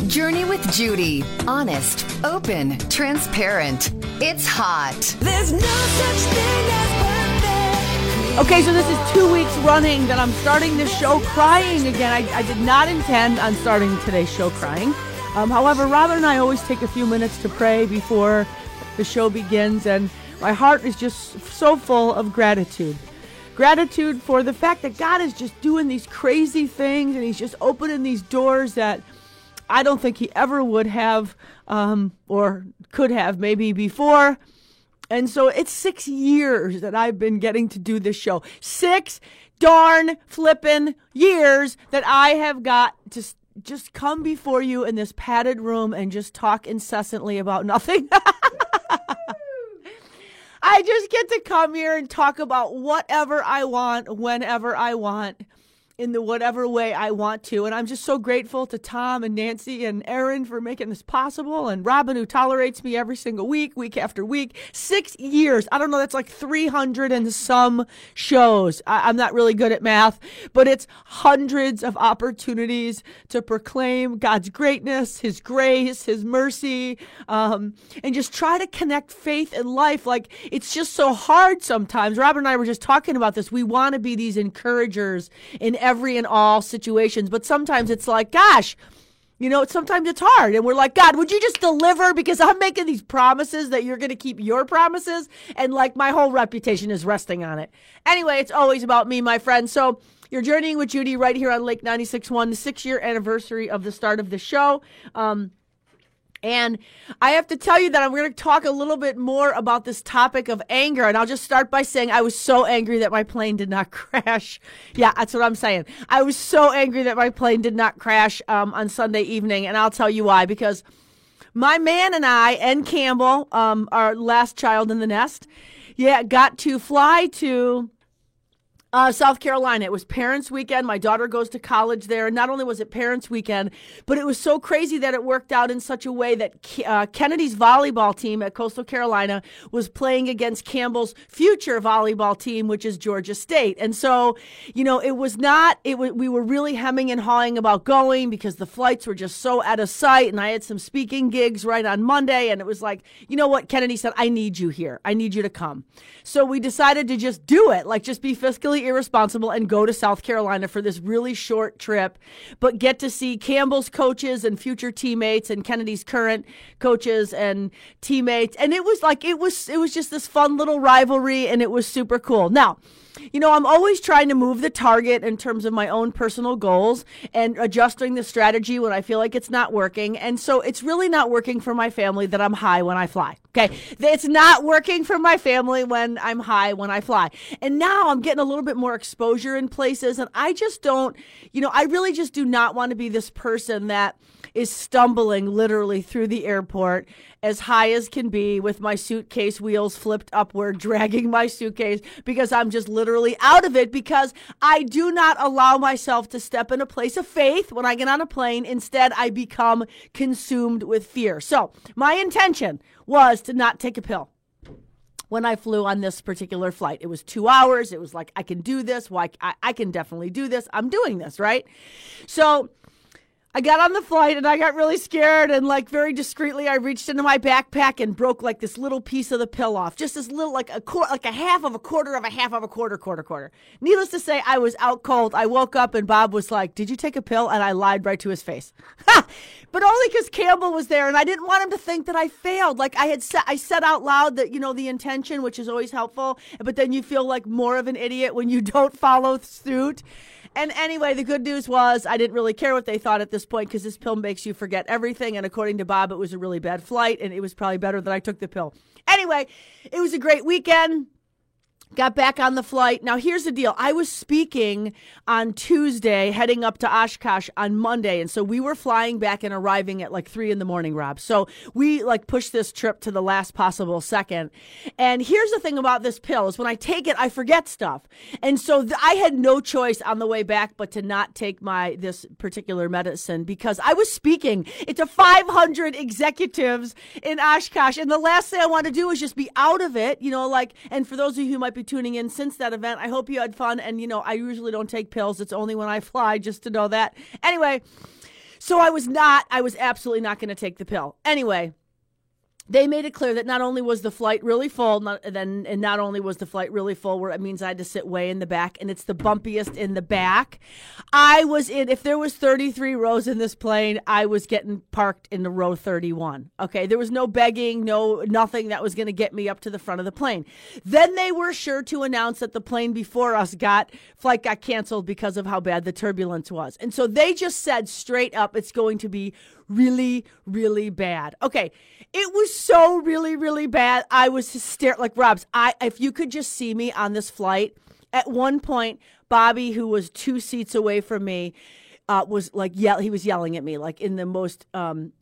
Journey with Judy. Honest, open, transparent. It's hot. There's no such thing as perfect. Okay, so this is 2 weeks running that I'm starting this show crying again. I did not intend on starting today's show crying. However, Robin and I always take a few minutes to pray before the show begins, and my heart is just so full of gratitude. Gratitude for the fact that God is just doing these crazy things, and he's just opening these doors that I don't think he ever would have or could have maybe before. And so it's 6 years that I've been getting to do this show. 6 darn flippin' years that I have got to just come before you in this padded room and just talk incessantly about nothing. I just get to come here and talk about whatever I want, whenever I want, in the whatever way I want to. And I'm just so grateful to Tom and Nancy and Aaron for making this possible, and Robin, who tolerates me every single week, week after week. 6 years. I don't know, that's like 300 and some shows. I'm not really good at math, but it's hundreds of opportunities to proclaim God's greatness, his grace, his mercy, and just try to connect faith and life. Like, it's just so hard sometimes. Robin and I were just talking about this. We want to be these encouragers in every and all situations, but sometimes it's like, gosh, sometimes it's hard, and we're like, God, would you just deliver, because I'm making these promises that you're going to keep your promises, and like my whole reputation is resting on it. Anyway, it's always about me, my friend. So you're journeying with Judy right here on Lake 96.1, the 6-year anniversary of the start of the show. And I have to tell you that I'm going to talk a little bit more about this topic of anger. And I'll just start by saying I was so angry that my plane did not crash. Yeah, that's what I'm saying. I was so angry that my plane did not crash on Sunday evening. And I'll tell you why. Because my man and I, and Campbell, our last child in the nest, got to fly to South Carolina. It was Parents' Weekend. My daughter goes to college there. And not only was it Parents' Weekend, but it was so crazy that it worked out in such a way that Kennedy's volleyball team at Coastal Carolina was playing against Campbell's future volleyball team, which is Georgia State. And so, we were really hemming and hawing about going because the flights were just so out of sight. And I had some speaking gigs right on Monday. And it was like, you know what? Kennedy said, I need you here. I need you to come. So we decided to just do it, like just be fiscally irresponsible and go to South Carolina for this really short trip, but get to see Campbell's coaches and future teammates and Kennedy's current coaches and teammates. And it was just this fun little rivalry, and it was super cool. Now, I'm always trying to move the target in terms of my own personal goals and adjusting the strategy when I feel like it's not working. And so it's really not working for my family that I'm high when I fly. Okay. It's not working for my family when I'm high when I fly. And now I'm getting a little bit more exposure in places. And I just don't, I really just do not want to be this person that is stumbling literally through the airport as high as can be with my suitcase wheels flipped upward, dragging my suitcase because I'm just literally out of it, because I do not allow myself to step in a place of faith when I get on a plane. Instead, I become consumed with fear. So my intention was to not take a pill when I flew on this particular flight. It was 2 hours. It was like, I can do this. Why? I can definitely do this. I'm doing this, right? So I got on the flight and I got really scared, and like very discreetly I reached into my backpack and broke like this little piece of the pill off. Just this little, like a half of a quarter of a half of a quarter. Needless to say, I was out cold. I woke up and Bob was like, "Did you take a pill?" And I lied right to his face. But only because Campbell was there and I didn't want him to think that I failed. Like I said out loud that, the intention, which is always helpful, but then you feel like more of an idiot when you don't follow suit. And anyway, the good news was I didn't really care what they thought at this point, because this pill makes you forget everything. And according to Bob, it was a really bad flight, and it was probably better that I took the pill. Anyway, it was a great weekend. Got back on the flight. Now, here's the deal. I was speaking on Tuesday, heading up to Oshkosh on Monday. And so we were flying back and arriving at like 3 a.m, Rob. So we pushed this trip to the last possible second. And here's the thing about this pill is when I take it, I forget stuff. And so I had no choice on the way back but to not take this particular medicine, because I was speaking. It's a 500 executives in Oshkosh. And the last thing I want to do is just be out of it, and for those of you who might be tuning in since that event, I hope you had fun. And, I usually don't take pills. It's only when I fly, just to know that. Anyway, So I was absolutely not going to take the pill. Anyway, they made it clear that not only was the flight really full, where it means I had to sit way in the back, and it's the bumpiest in the back. If there was 33 rows in this plane, I was getting parked in the row 31. Okay, there was no begging, nothing that was going to get me up to the front of the plane. Then they were sure to announce that the plane before us flight got canceled because of how bad the turbulence was. And so they just said straight up, it's going to be really, really bad. Okay, it was so really, really bad. I was hysterical. Like, Robs, if you could just see me on this flight, at one point, Bobby, who was 2 seats away from me, was like, he was yelling at me, like, in the most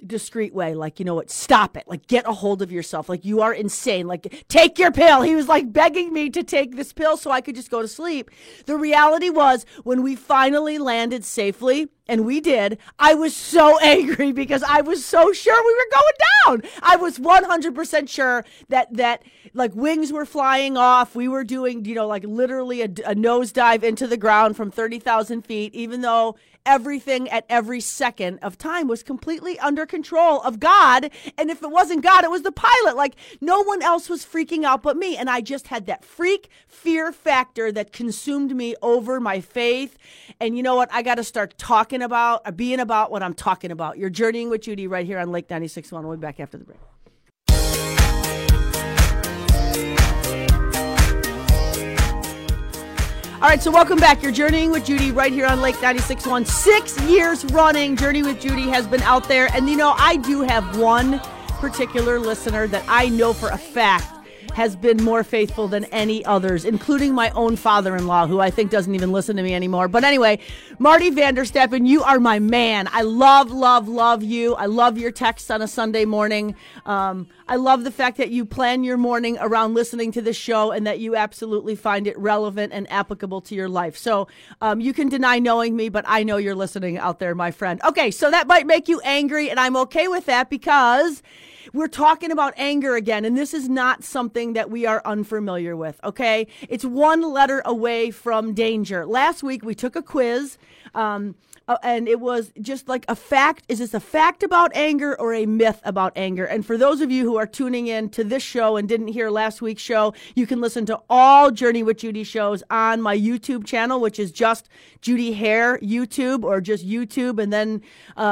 discreet way, like, you know what, stop it, like, get a hold of yourself, like, you are insane, like, take your pill. He was like begging me to take this pill so I could just go to sleep. The reality was, when we finally landed safely, and we did, I was so angry because I was so sure we were going down. I was 100% sure that like wings were flying off. We were doing, like literally a nosedive into the ground from 30,000 feet, even though everything at every second of time was completely under control of God. And if it wasn't God, it was the pilot. Like, no one else was freaking out but me. And I just had that freak fear factor that consumed me over my faith. And you know what? I got to start being about what I'm talking about. You're Journeying with Judy right here on Lake 96.1. We'll be back after the break. All right, so welcome back. You're Journeying with Judy right here on Lake 96.1. 6 years running, Journey with Judy has been out there. And, I do have one particular listener that I know for a fact has been more faithful than any others, including my own father-in-law, who I think doesn't even listen to me anymore. But anyway, Marty Vanderstappen, you are my man. I love, love, love you. I love your texts on a Sunday morning. I love the fact that you plan your morning around listening to this show and that you absolutely find it relevant and applicable to your life. So you can deny knowing me, but I know you're listening out there, my friend. Okay, so that might make you angry, and I'm okay with that because we're talking about anger again, and this is not something that we are unfamiliar with, okay? It's one letter away from danger. Last week, we took a quiz, and it was just like a fact. Is this a fact about anger or a myth about anger? And for those of you who are tuning in to this show and didn't hear last week's show, you can listen to all Journey with Judy shows on my YouTube channel, which is just Judy Hare YouTube, or just YouTube, and then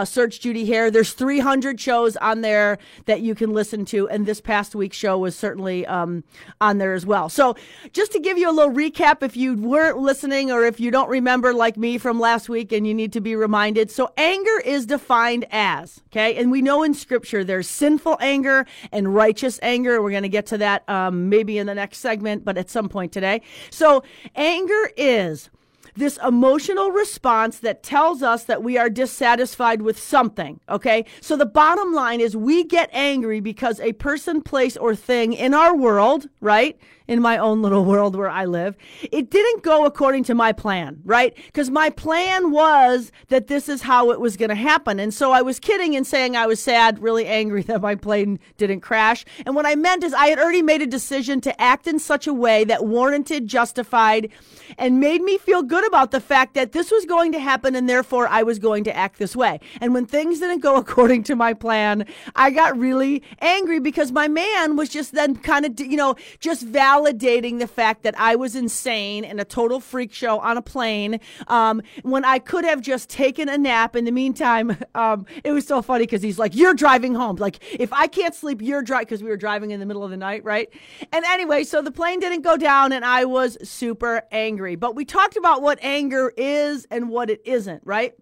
search Judy Hare. There's 300 shows on there that you can listen to, and this past week's show was certainly on there as well. So just to give you a little recap, if you weren't listening or if you don't remember like me from last week and you need to be reminded. So anger is defined as, okay, and we know in Scripture there's sinful anger and righteous anger. We're going to get to that maybe in the next segment, but at some point today. So anger is this emotional response that tells us that we are dissatisfied with something, okay? So the bottom line is we get angry because a person, place, or thing in our world, right, in my own little world where I live, it didn't go according to my plan, right? Because my plan was that this is how it was going to happen. And so I was kidding and saying I was sad, really angry that my plane didn't crash. And what I meant is I had already made a decision to act in such a way that warranted, justified, and made me feel good about the fact that this was going to happen and therefore I was going to act this way. And when things didn't go according to my plan, I got really angry because my man was just then kind of, just validating the fact that I was insane and a total freak show on a plane when I could have just taken a nap. In the meantime, it was so funny because he's like, you're driving home. Like, if I can't sleep, you're driving, because we were driving in the middle of the night, right? And anyway, so the plane didn't go down and I was super angry. But we talked about what anger is and what it isn't, right?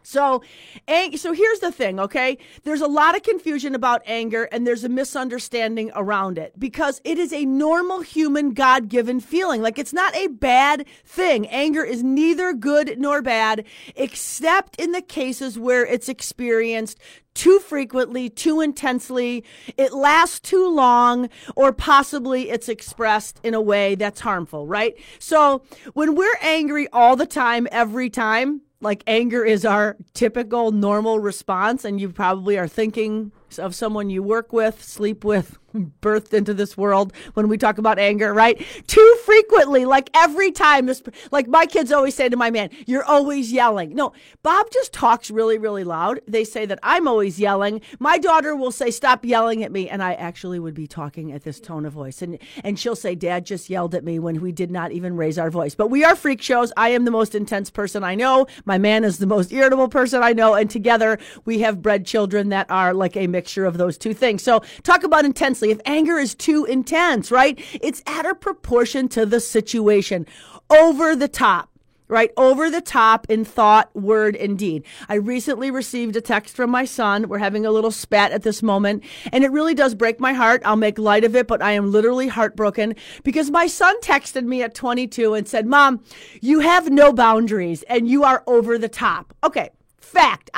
So here's the thing, okay? There's a lot of confusion about anger and there's a misunderstanding around it because it is a normal human God-given feeling. Like, it's not a bad thing. Anger is neither good nor bad, except in the cases where it's experienced too frequently, too intensely, it lasts too long, or possibly it's expressed in a way that's harmful, right? So when we're angry all the time, every time, like anger is our typical normal response, and you probably are thinking of someone you work with, sleep with, birthed into this world when we talk about anger, right? Too frequently, like every time, like my kids always say to my man, you're always yelling. No, Bob just talks really, really loud. They say that I'm always yelling. My daughter will say, stop yelling at me. And I actually would be talking at this tone of voice. And she'll say, Dad just yelled at me when we did not even raise our voice. But we are freak shows. I am the most intense person I know. My man is the most irritable person I know. And together we have bred children that are like a mixture of those two things. So talk about intensely. If anger is too intense, right? It's at a proportion to the situation. Over the top, right? Over the top in thought, word, and deed. I recently received a text from my son. We're having a little spat at this moment, and it really does break my heart. I'll make light of it, but I am literally heartbroken because my son texted me at 22 and said, Mom, you have no boundaries and you are over the top. Okay. Fact.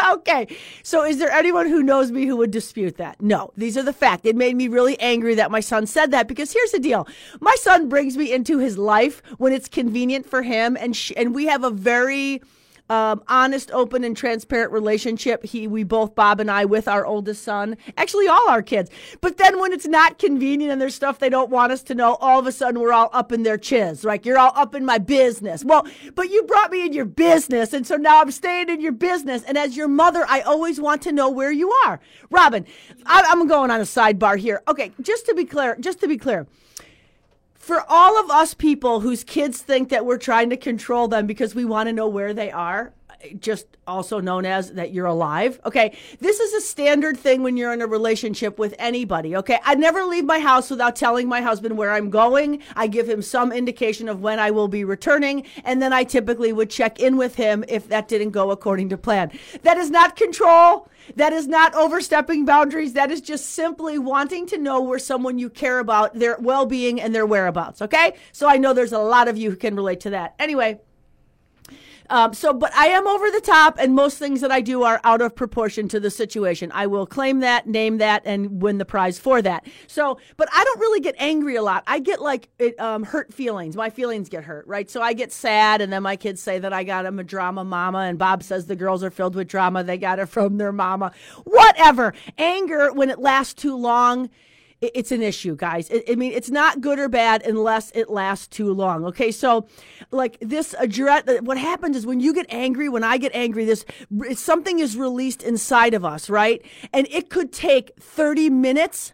Okay. So is there anyone who knows me who would dispute that? No, these are the fact. It made me really angry that my son said that because here's the deal. My son brings me into his life when it's convenient for him. And we have a very honest, open, and transparent relationship. We both, Bob and I, with our oldest son, actually all our kids. But then when it's not convenient and there's stuff they don't want us to know, all of a sudden we're all up in their chiz. Like, you're all up in my business. Well, but you brought me in your business, and so now I'm staying in your business. And as your mother, I always want to know where you are. Robin, I'm going on a sidebar here. Okay, just to be clear. For all of us people whose kids think that we're trying to control them because we want to know where they are, just also known as that you're alive. Okay. This is a standard thing when you're in a relationship with anybody. Okay. I never leave my house without telling my husband where I'm going. I give him some indication of when I will be returning. And then I typically would check in with him if that didn't go according to plan. That is not control. That is not overstepping boundaries. That is just simply wanting to know where someone you care about, their well-being and their whereabouts. Okay. So I know there's a lot of you who can relate to that. Anyway. But I am over the top, and most things that I do are out of proportion to the situation. I will claim that, name that, and win the prize for that. So, but I don't really get angry a lot. I get hurt feelings. My feelings get hurt, right? So I get sad, and then my kids say that I got them a drama mama, and Bob says the girls are filled with drama. They got it from their mama. Whatever. Anger, when it lasts too long, it's an issue, guys. It's not good or bad unless it lasts too long. Okay, so like this, what happens is when you get angry, when I get angry, something is released inside of us, right? And it could take 30 minutes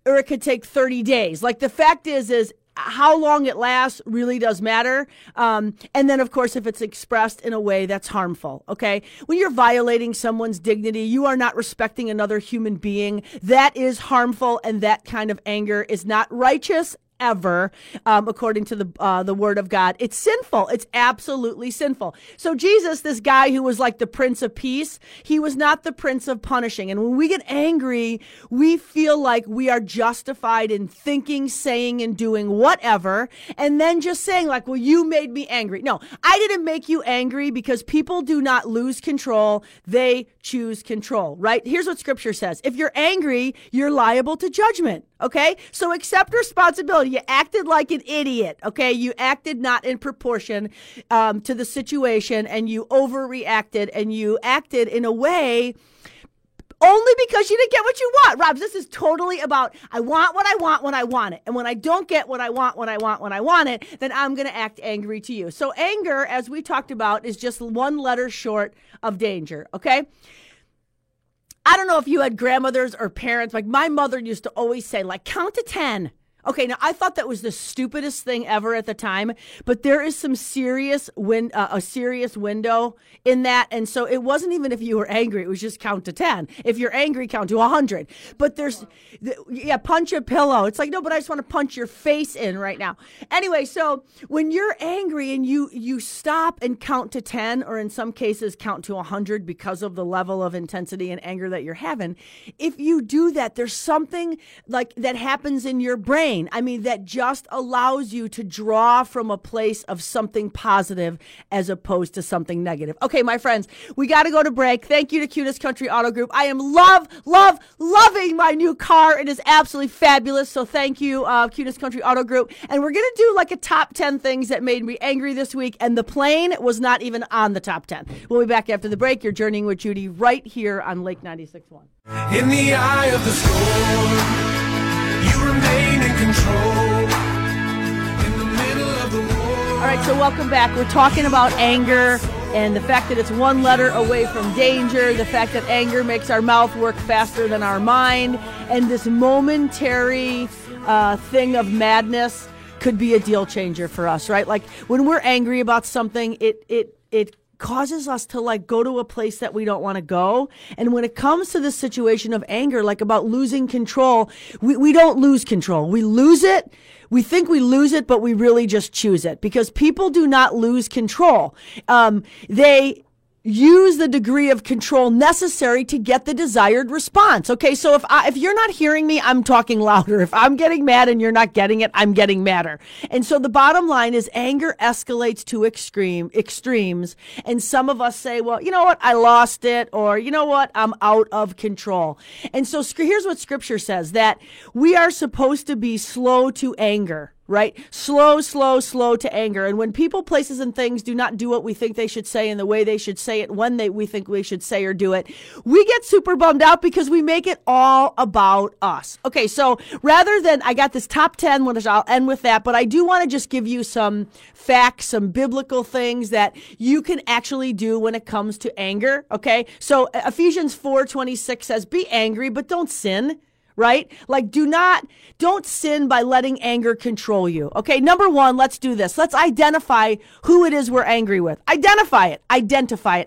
or it could take 30 days. Like the fact is how long it lasts really does matter. And then, of course, if it's expressed in a way that's harmful, okay? When you're violating someone's dignity, you are not respecting another human being. That is harmful, and that kind of anger is not righteous ever, according to the word of God. It's sinful. It's absolutely sinful. So Jesus, this guy who was like the Prince of Peace, he was not the Prince of Punishing. And when we get angry, we feel like we are justified in thinking, saying, and doing whatever, and then just saying like, well, you made me angry. No, I didn't make you angry, because people do not lose control. They choose control, right? Here's what Scripture says. If you're angry, you're liable to judgment. Okay, so accept responsibility. You acted like an idiot. Okay, you acted not in proportion to the situation, and you overreacted, and you acted in a way only because you didn't get what you want. Rob, this is totally about I want what I want when I want it. And when I don't get what I want when I want it, then I'm going to act angry to you. So anger, as we talked about, is just one letter short of danger. Okay. I don't know if you had grandmothers or parents. Like my mother used to always say, like, count to 10. Okay, now I thought that was the stupidest thing ever at the time, but there is some serious a serious window in that, and so it wasn't even if you were angry; it was just count to 10. If you're angry, count to 100. But punch a pillow. It's like, no, but I just want to punch your face in right now. Anyway, so when you're angry and you stop and count to 10, or in some cases count to 100 because of the level of intensity and anger that you're having, if you do that, there's something like that happens in your brain. I mean, that just allows you to draw from a place of something positive as opposed to something negative. Okay, my friends, we got to go to break. Thank you to Cutest Country Auto Group. I am loving my new car. It is absolutely fabulous. So thank you, Cutest Country Auto Group. And we're going to do like a top 10 things that made me angry this week. And the plane was not even on the top 10. We'll be back after the break. You're journeying with Judy right here on Lake 96.1. In the eye of the storm, you remain in control. In the middle of the war. All right, so welcome back. We're talking about anger and the fact that it's one letter away from danger, the fact that anger makes our mouth work faster than our mind, and this momentary thing of madness could be a deal changer for us, right? Like when we're angry about something, it causes us to like go to a place that we don't want to go. And when it comes to this situation of anger, like about losing control, we don't lose control. We lose it. We think we lose it, but we really just choose it because people do not lose control. They use the degree of control necessary to get the desired response. Okay, so if you're not hearing me, I'm talking louder. If I'm getting mad and you're not getting it, I'm getting madder. And so the bottom line is anger escalates to extremes. And some of us say, well, you know what? I lost it. Or you know what? I'm out of control. And so here's what Scripture says, that we are supposed to be slow to anger. Right? Slow to anger. And when people, places, and things do not do what we think they should say in the way they should say it when we think we should say or do it, we get super bummed out because we make it all about us. Okay, so rather than, I got this top 10, which I'll end with that, but I do want to just give you some facts, some biblical things that you can actually do when it comes to anger. Okay, so Ephesians 4:26 says, be angry, but don't sin. Right? Like don't sin by letting anger control you. Okay, number one, let's do this. Let's identify who it is we're angry with. Identify it.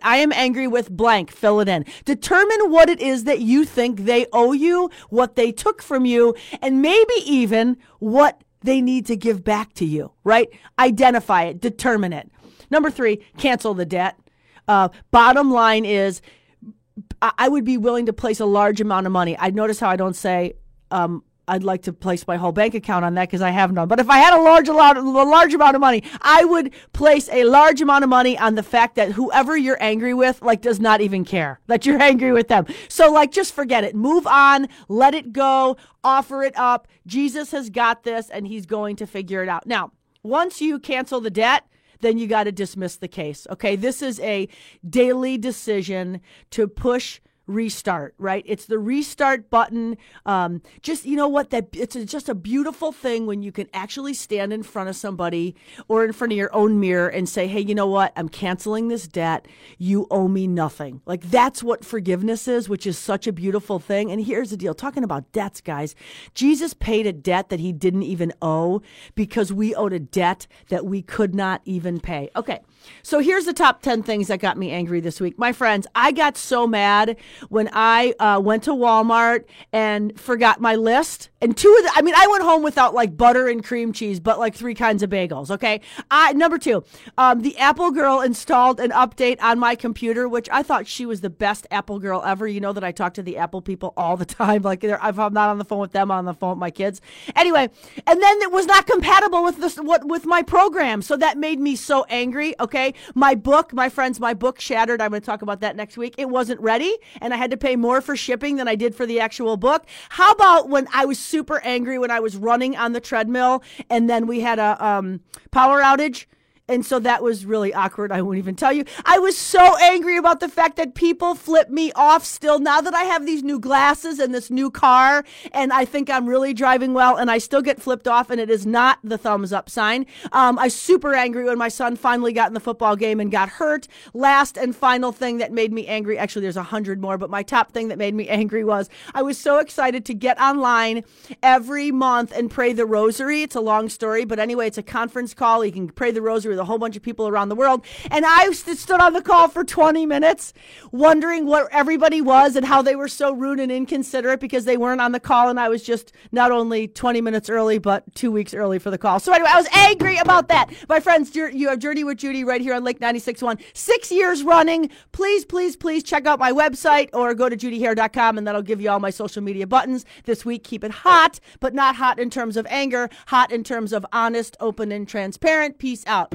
I am angry with blank. Fill it in. Determine what it is that you think they owe you, what they took from you, and maybe even what they need to give back to you. Right? Identify it. Determine it. Number three, cancel the debt. Bottom line is, I would be willing to place a large amount of money. I notice how I don't say I'd like to place my whole bank account on that because I have none. But if I had a large amount of money, I would place a large amount of money on the fact that whoever you're angry with, like, does not even care that you're angry with them. So, like, just forget it. Move on. Let it go. Offer it up. Jesus has got this, and he's going to figure it out. Now, once you cancel the debt, then you got to dismiss the case. Okay, this is a daily decision to push restart, right? It's the restart button. Just, you know what, it's just a beautiful thing when you can actually stand in front of somebody or in front of your own mirror and say, hey, you know what, I'm canceling this debt. You owe me nothing. Like, that's what forgiveness is, which is such a beautiful thing. And here's the deal, talking about debts, guys. Jesus paid a debt that he didn't even owe because we owed a debt that we could not even pay. Okay, so here's the top 10 things that got me angry this week. My friends, I got so mad when I went to Walmart and forgot my list. And I went home without like butter and cream cheese, but like 3 kinds of bagels, okay? Number 2, the Apple girl installed an update on my computer, which I thought she was the best Apple girl ever. You know that I talk to the Apple people all the time. Like, if I'm not on the phone with them, I'm on the phone with my kids. Anyway, and then it was not compatible with my program. So that made me so angry, okay? My book shattered. I'm going to talk about that next week. It wasn't ready, and I had to pay more for shipping than I did for the actual book. How about when I was super angry when I was running on the treadmill and then we had a power outage? And so that was really awkward. I won't even tell you. I was so angry about the fact that people flip me off still now that I have these new glasses and this new car and I think I'm really driving well and I still get flipped off and it is not the thumbs up sign. I was super angry when my son finally got in the football game and got hurt. Last and final thing that made me angry, actually there's 100 more, but my top thing that made me angry was I was so excited to get online every month and pray the rosary. It's a long story, but anyway, it's a conference call. You can pray the rosary with a whole bunch of people around the world. And I stood on the call for 20 minutes wondering what everybody was and how they were so rude and inconsiderate because they weren't on the call. And I was just not only 20 minutes early, but 2 weeks early for the call. So anyway, I was angry about that. My friends, you have Journey with Judy right here on Lake 96.1. 6 years running. Please, please, please check out my website or go to judyhair.com and that'll give you all my social media buttons. This week, keep it hot, but not hot in terms of anger, hot in terms of honest, open, and transparent. Peace out.